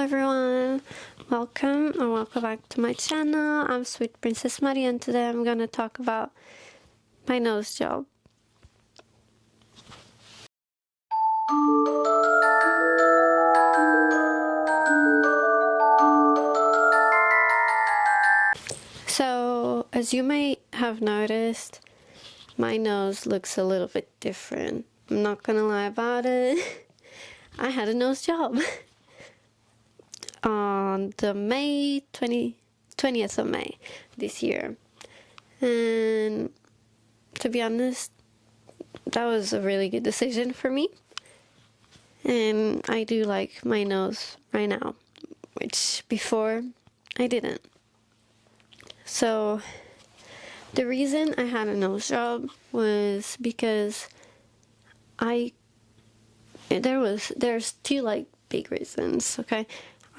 everyone, welcome or welcome back to my channel. I'm Sweet Princess Maria and today I'm gonna talk about my nose job. So as you may have noticed, my nose looks a little bit different. I'm not gonna lie about it. I had a nose job on the 20th of May this year, and to be honest, that was a really good decision for me, and I do like my nose right now, which before I didn't. So the reason I had a nose job was because there's two like big reasons. Okay,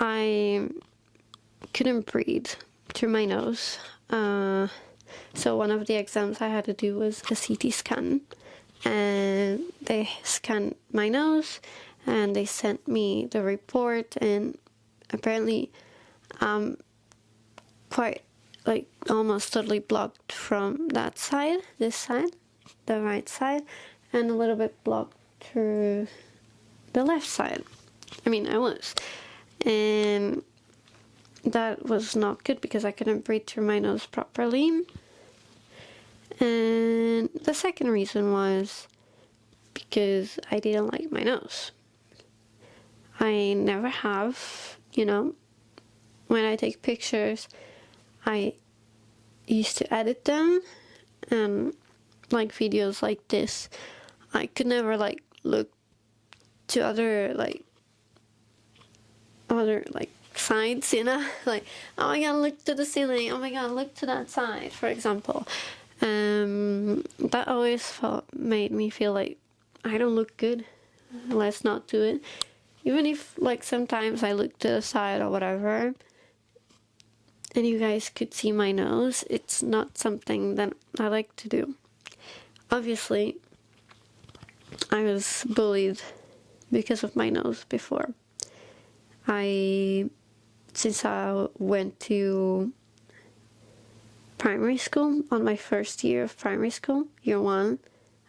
I couldn't breathe through my nose, so one of the exams I had to do was a CT scan, and they scanned my nose and they sent me the report, and apparently quite like almost totally blocked from that side, this side, the right side, and a little bit blocked through the left side. I mean, I was, and that was not good because I couldn't breathe through my nose properly. And the second reason was because I didn't like my nose. I never have, when I take pictures, I used to edit them, and like videos like this, I could never like look to other sides, like, oh my god, look to the ceiling, oh my god, look to that side, for example. That always made me feel like I don't look good, let's not do it. Even if like sometimes I look to the side or whatever and you guys could see my nose, it's not something that I like to do. Obviously I was bullied because of my nose before. Since I went to primary school, on my first year of primary school, year 1,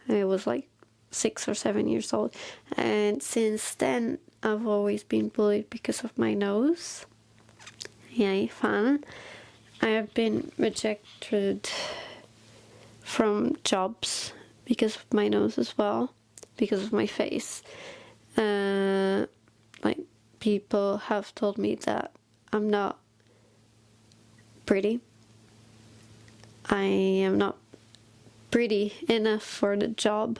I was like 6 or 7 years old, and since then I've always been bullied because of my nose. Yay, fun. I have been rejected from jobs because of my nose as well, because of my face. Like, people have told me that I'm not pretty. I am not pretty enough for the job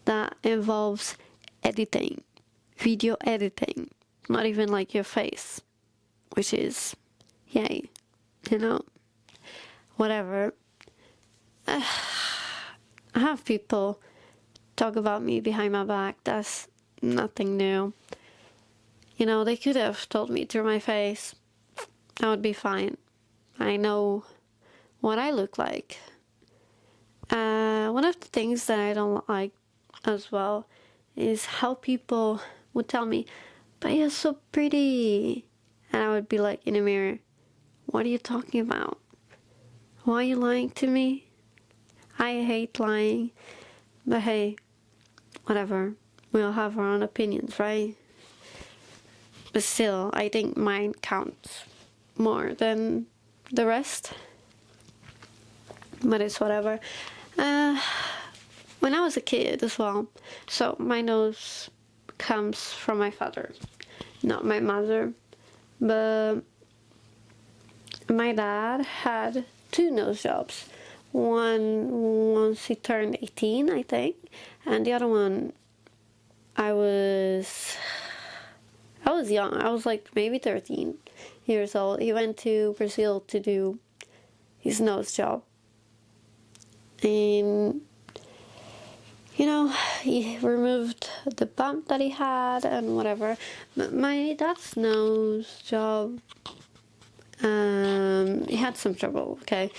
that involves editing, video editing, not even like your face, which is, yay, whatever. I have people talk about me behind my back. That's nothing new. They could have told me through my face. I would be fine. I know what I look like. One of the things that I don't like as well is how people would tell me, but you're so pretty. And I would be like in the mirror, what are you talking about? Why are you lying to me? I hate lying. But hey, whatever. We all have our own opinions, right? But still, I think mine counts more than the rest. But it's whatever. When I was a kid as well, so my nose comes from my father, not my mother. But my dad had 2 nose jobs. One once he turned 18, I think, and the other one I was young. I was like maybe 13 years old. He went to Brazil to do his nose job, and he removed the bump that he had and whatever. But my dad's nose job, he had some trouble. Okay,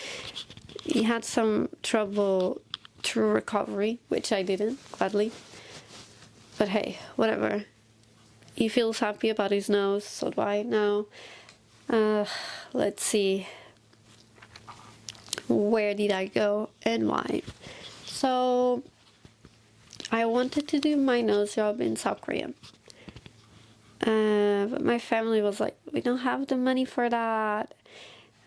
he had some trouble through recovery, which I didn't, gladly. But hey, whatever. he feels happy about his nose, so do I now. Let's see. Where did I go and why? So I wanted to do my nose job in South Korea. But my family was like, we don't have the money for that.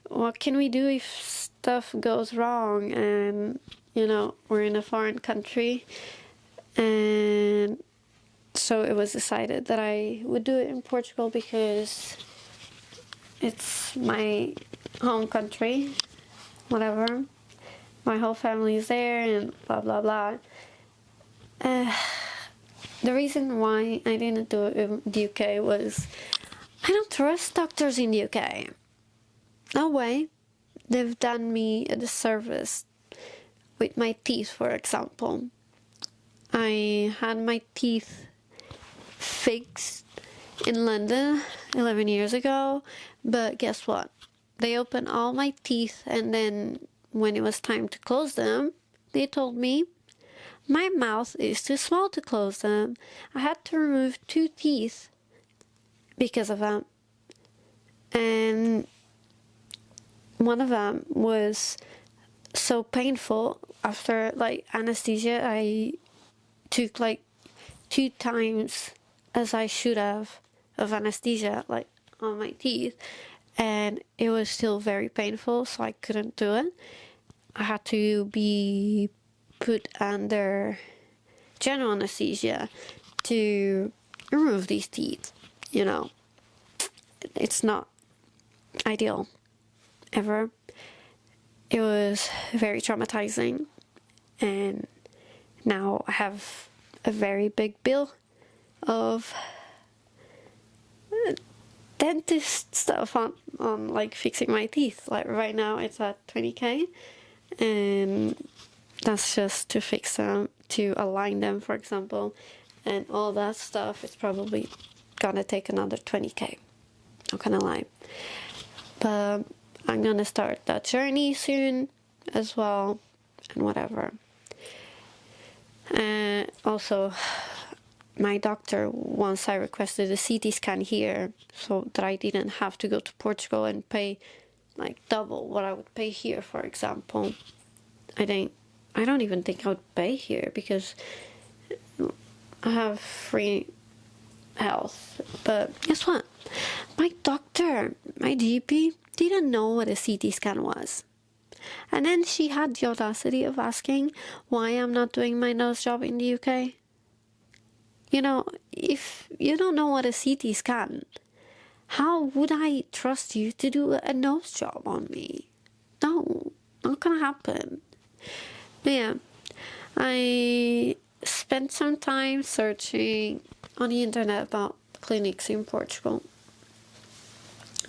What can we do if stuff goes wrong? And, you know, we're in a foreign country. And so it was decided that I would do it in Portugal because it's my home country, whatever. My whole family is there and blah, blah, blah. The reason why I didn't do it in the UK was I don't trust doctors in the UK. No way. They've done me a disservice with my teeth, for example. I had my teeth fixed in London 11 years ago, but guess what? They opened all my teeth, and then when it was time to close them, they told me my mouth is too small to close them. I had to remove 2 teeth because of that. And one of them was so painful. After like anesthesia, I took like 2 times as I should have of anesthesia, like on my teeth, and it was still very painful, so I couldn't do it. I had to be put under general anesthesia to remove these teeth. You know, it's not ideal ever. It was very traumatizing, and now I have a very big bill of dentist stuff on like fixing my teeth. Like right now it's at 20k, and that's just to fix them, to align them, for example, and all that stuff. It's probably gonna take another 20k, not gonna lie. But I'm gonna start that journey soon as well, and whatever. And also, my doctor, once I requested a CT scan here, so that I didn't have to go to Portugal and pay like double what I would pay here, for example. I don't even think I would pay here because I have free health. But guess what? My doctor, my GP, didn't know what a CT scan was. And then she had the audacity of asking why I'm not doing my nose job in the UK. You know, if you don't know what a CT scan, how would I trust you to do a nose job on me? No, not gonna happen. But yeah, I spent some time searching on the internet about clinics in Portugal.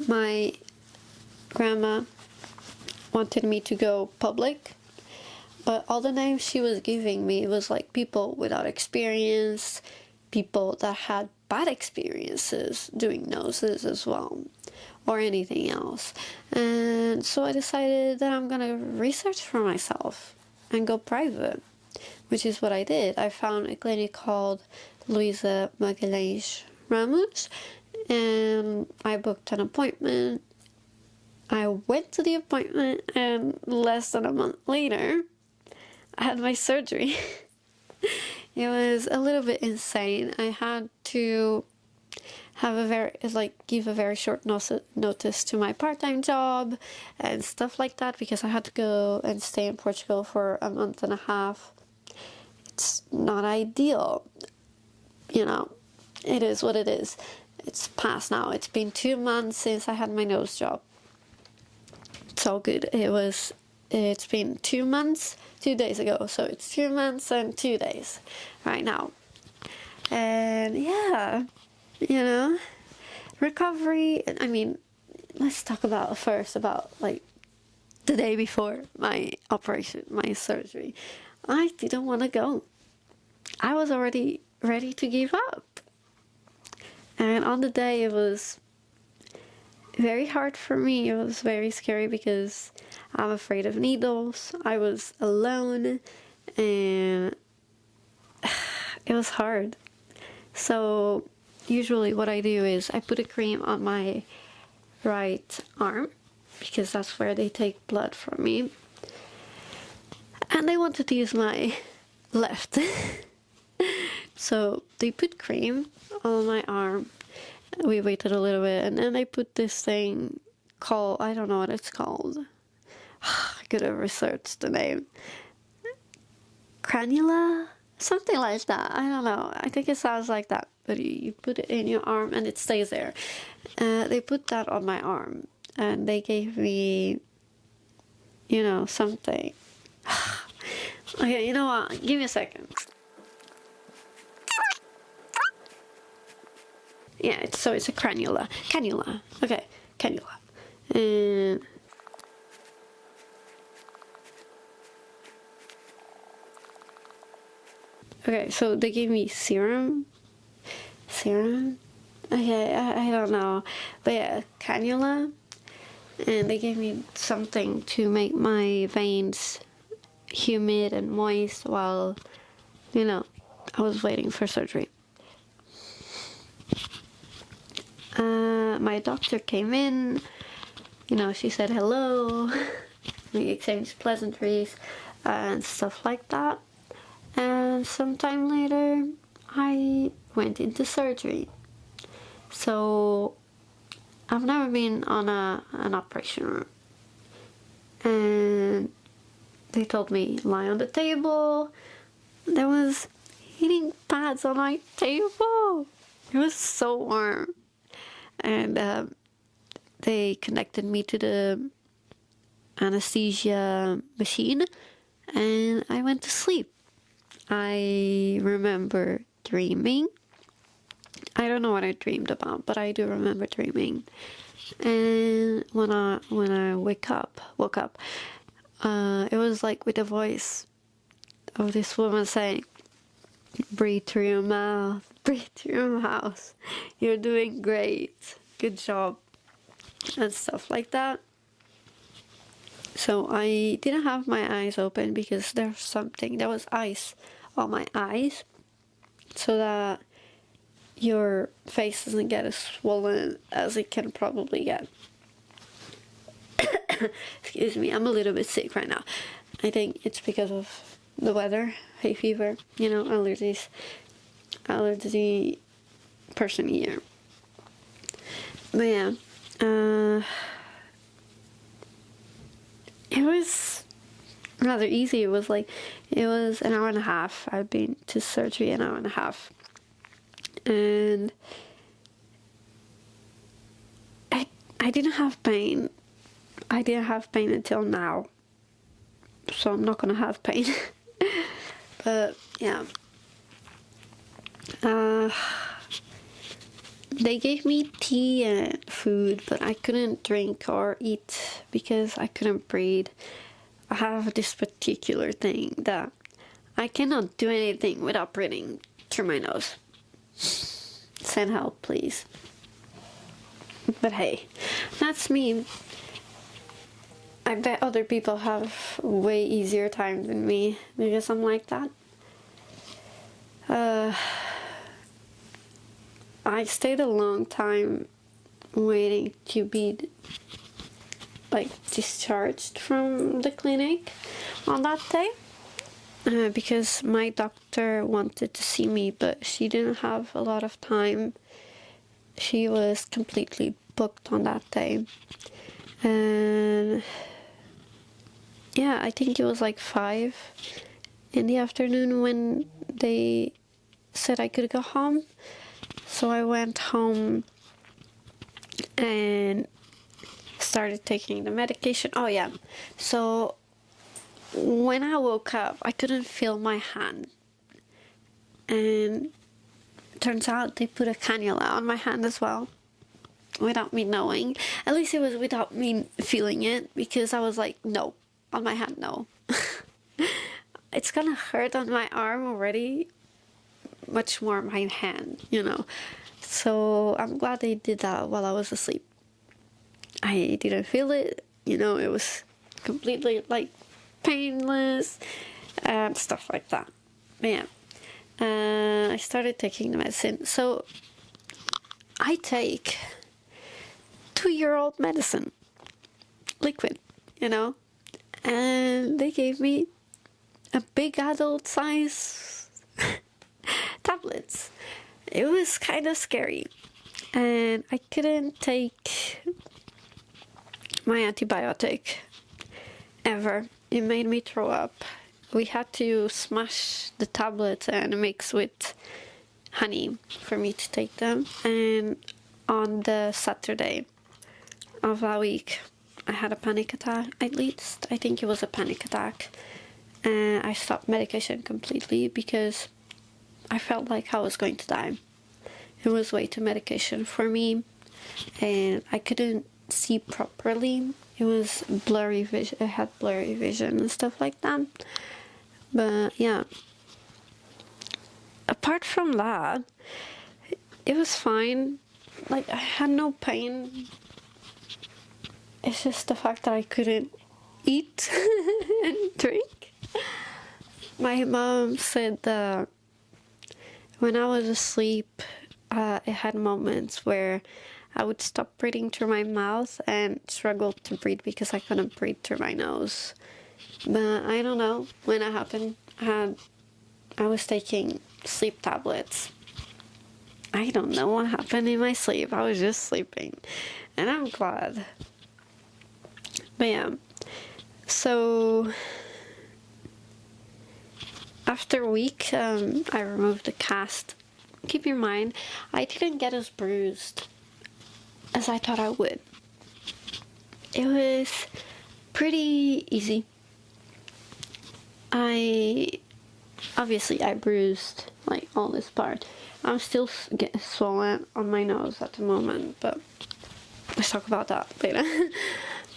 My grandma wanted me to go public, but all the names she was giving me was like people without experience, people that had bad experiences doing noses as well, or anything else. And so I decided that I'm gonna research for myself and go private, which is what I did. I found a clinic called Luisa Magalhães Ramos, and I booked an appointment. I went to the appointment, and less than a month later, I had my surgery. It was a little bit insane. I had to have give a very short notice to my part-time job and stuff like that, because I had to go and stay in Portugal for a month and a half. It's not ideal, you know. It is what it is. It's past now. It's been 2 months since I had my nose job. It's all good. It's been 2 months, 2 days ago. So it's 2 months and 2 days right now. And yeah, you know, recovery. I mean, let's talk about first about like the day before my operation, my surgery. I didn't want to go. I was already ready to give up. And on the day, it was very hard for me. It was very scary because I'm afraid of needles. I was alone, and it was hard. So usually what I do is I put a cream on my right arm, because that's where they take blood from me. And they wanted to use my left. So they put cream on my arm. We waited a little bit, and then they put this thing called, I don't know what it's called. I could have researched the name. Cranula? Something like that. I don't know. I think it sounds like that. But you put it in your arm and it stays there. They put that on my arm. And they gave me, you know, something. Okay, you know what? Give me a second. Yeah, it's a cannula. Cannula. Okay, cannula. And okay, so they gave me serum. Serum? Okay, I don't know. But yeah, cannula. And they gave me something to make my veins humid and moist while, you know, I was waiting for surgery. My doctor came in, you know, she said hello, we exchanged pleasantries and stuff like that. And sometime later, I went into surgery. So I've never been on an operation room. And they told me, lie on the table. There was heating pads on my table. It was so warm. And they connected me to the anesthesia machine, and I went to sleep. I remember dreaming. I don't know what I dreamed about, but I do remember dreaming. And when I woke up, it was like with the voice of this woman saying, breathe through your mouth, breathe through your mouth, you're doing great, good job, and stuff like that. So I didn't have my eyes open because there was ice on my eyes, so that your face doesn't get as swollen as it can probably get. Excuse me, I'm a little bit sick right now. I think it's because of the weather, hay fever, you know, allergies, allergy person year. But yeah, it was rather easy. It was an hour and a half. I've been to surgery an hour and a half. And I didn't have pain. I didn't have pain until now. So I'm not gonna have pain. But yeah. They gave me tea and food, but I couldn't drink or eat because I couldn't breathe. I have this particular thing that I cannot do anything without breathing through my nose. Send help, please. But hey, that's me. I bet other people have way easier time than me because I'm like that. I stayed a long time waiting to be discharged from the clinic on that day because my doctor wanted to see me, but she didn't have a lot of time. She was completely booked on that day. And yeah, I think it was 5 in the afternoon when they said I could go home. So I went home and started taking the medication. Oh yeah, so when I woke up, I couldn't feel my hand. And it turns out they put a cannula on my hand as well, without me knowing. At least it was without me feeling it, because I was like, no, on my hand, no. It's gonna hurt on my arm already, much more my hand, you know. So I'm glad they did that while I was asleep. I didn't feel it, you know, it was completely painless and stuff like that. But yeah, I started taking the medicine. So I take 2-year-old medicine, liquid, you know, and they gave me a big adult size tablets. It was kind of scary, and I couldn't take my antibiotic ever. It made me throw up. We had to smash the tablets and mix with honey for me to take them. And on the Saturday of that week, I had a panic attack. At least I think it was a panic attack, and I stopped medication completely because I felt like I was going to die. It was way too medication for me, and I couldn't see properly. It was blurry vision. I had blurry vision and stuff like that. But yeah, apart from that, it was fine. Like, I had no pain. It's just the fact that I couldn't eat and drink. My mom said that when I was asleep, it had moments where I would stop breathing through my mouth and struggle to breathe because I couldn't breathe through my nose. But I don't know when it happened. I was taking sleep tablets. I don't know what happened in my sleep. I was just sleeping, and I'm glad. But yeah, so after a week, I removed the cast. Keep in mind, I didn't get as bruised as I thought I would. It was pretty easy. Obviously I bruised like all this part. I'm still getting swollen on my nose at the moment, but let's talk about that later.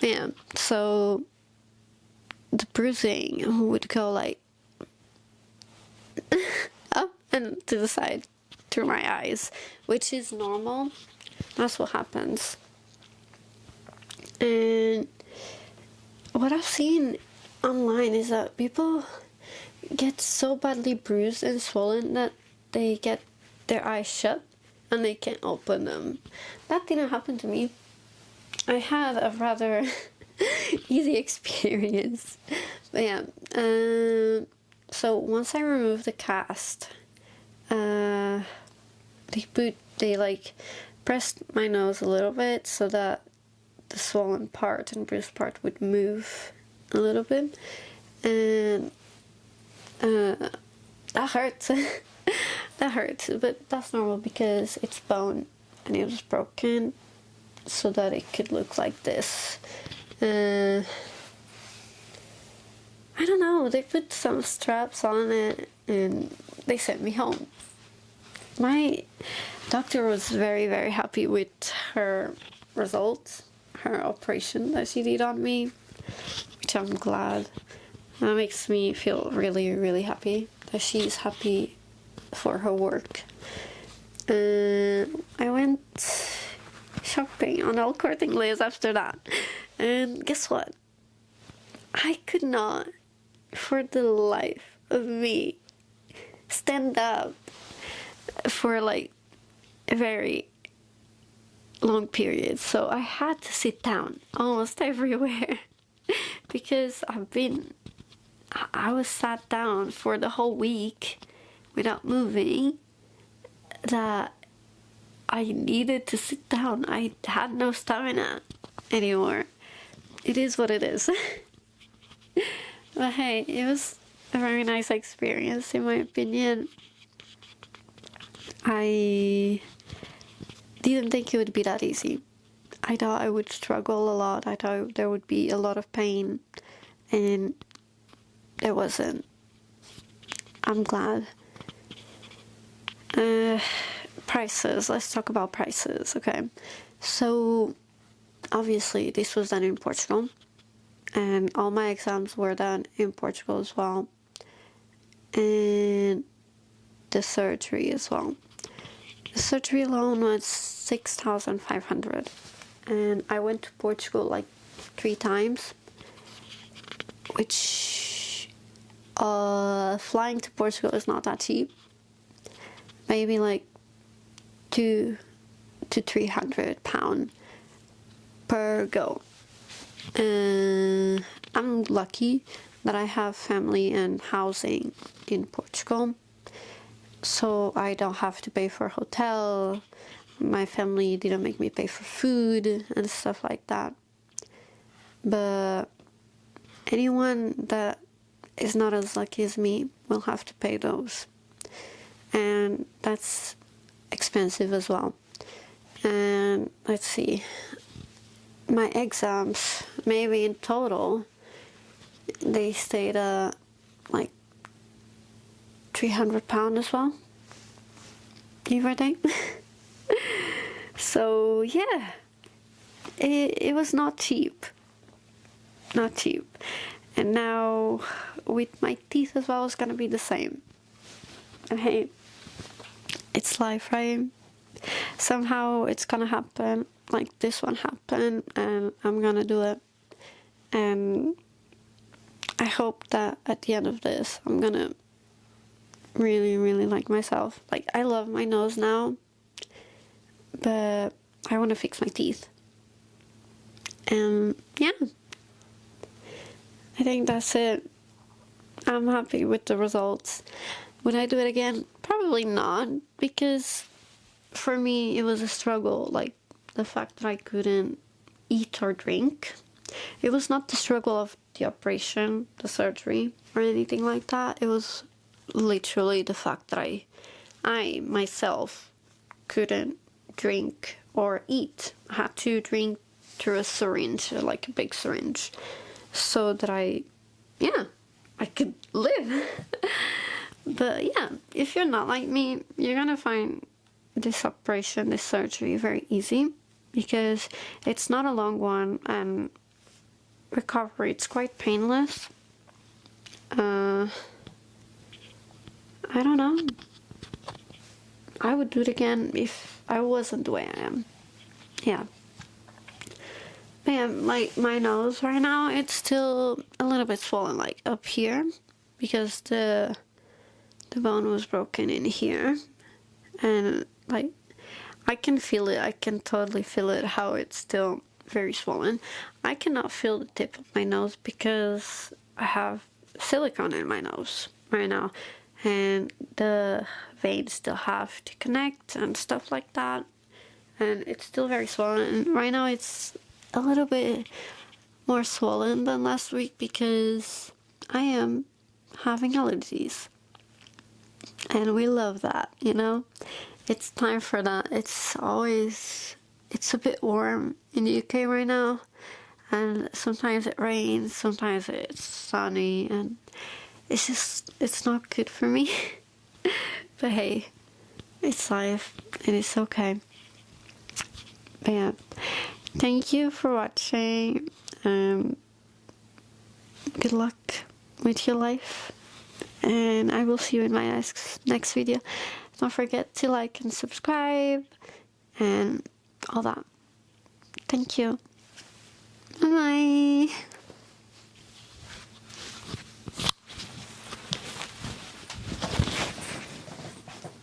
Yeah, so the bruising would go like up and to the side through my eyes, which is normal. That's what happens. And what I've seen online is that people get so badly bruised and swollen that they get their eyes shut and they can't open them. That didn't happen to me. I had a rather easy experience. But yeah, so once I removed the cast, they like pressed my nose a little bit so that the swollen part and bruised part would move a little bit, and that hurts. That hurts, but that's normal because it's bone and it was broken so that it could look like this. I don't know, they put some straps on it and they sent me home. My doctor was very, very happy with her results, her operation that she did on me, which I'm glad. That makes me feel really, really happy that she's happy for her work. I went shopping on El Corte Inglés after that, and guess what? I could not, for the life of me, stand up for like a very long period, so I had to sit down almost everywhere because I was sat down for the whole week without moving, that I needed to sit down. I had no stamina anymore. It is what it is. But hey, it was a very nice experience in my opinion. I didn't think it would be that easy. I thought I would struggle a lot. I thought there would be a lot of pain, and there wasn't. I'm glad. Prices. Let's talk about prices, okay? So, obviously, this was done in Portugal, and all my exams were done in Portugal as well, and the surgery as well. The surgery alone was 6,500, and I went to Portugal like 3 times, which flying to Portugal is not that cheap. Maybe like 2 to 300 pounds per go. I'm lucky that I have family and housing in Portugal, so I don't have to pay for a hotel. My family didn't make me pay for food and stuff like that. But anyone that is not as lucky as me will have to pay those, and that's expensive as well. And let's see, my exams, maybe in total they stayed like 300 pounds as well, give or take. So yeah, it was not cheap, not cheap. And now with my teeth as well, it's gonna be the same. And hey, it's life, right? Somehow it's gonna happen, like this one happened, and I'm gonna do it. And I hope that at the end of this, I'm gonna really, really like myself. Like, I love my nose now, but I want to fix my teeth. And yeah, I think that's it. I'm happy with the results. Would I do it again? Probably not, because for me it was a struggle. Like, the fact that I couldn't eat or drink. It was not the struggle of the operation, the surgery, or anything like that. It was literally the fact that I myself couldn't drink or eat. I had to drink through a syringe, like a big syringe, so that I could live. But yeah, if you're not like me, you're gonna find this operation, this surgery, very easy, because it's not a long one, and recovery, it's quite painless. I don't know. I would do it again if I wasn't the way I am. Yeah. But yeah, like my nose right now, it's still a little bit swollen, like up here, because the bone was broken in here. And like, I can feel it. I can totally feel it, how it's still very swollen. I cannot feel the tip of my nose because I have silicone in my nose right now, and the veins still have to connect and stuff like that, and it's still very swollen. And right now it's a little bit more swollen than last week because I am having allergies, and we love that, you know. It's time for that. It's a bit warm in the UK right now, and sometimes it rains, sometimes it's sunny, and it's not good for me. But hey, it's life, and it's okay. But yeah, thank you for watching. Good luck with your life, and I will see you in my next video. Don't forget to like and subscribe and all that. Thank you. Bye bye.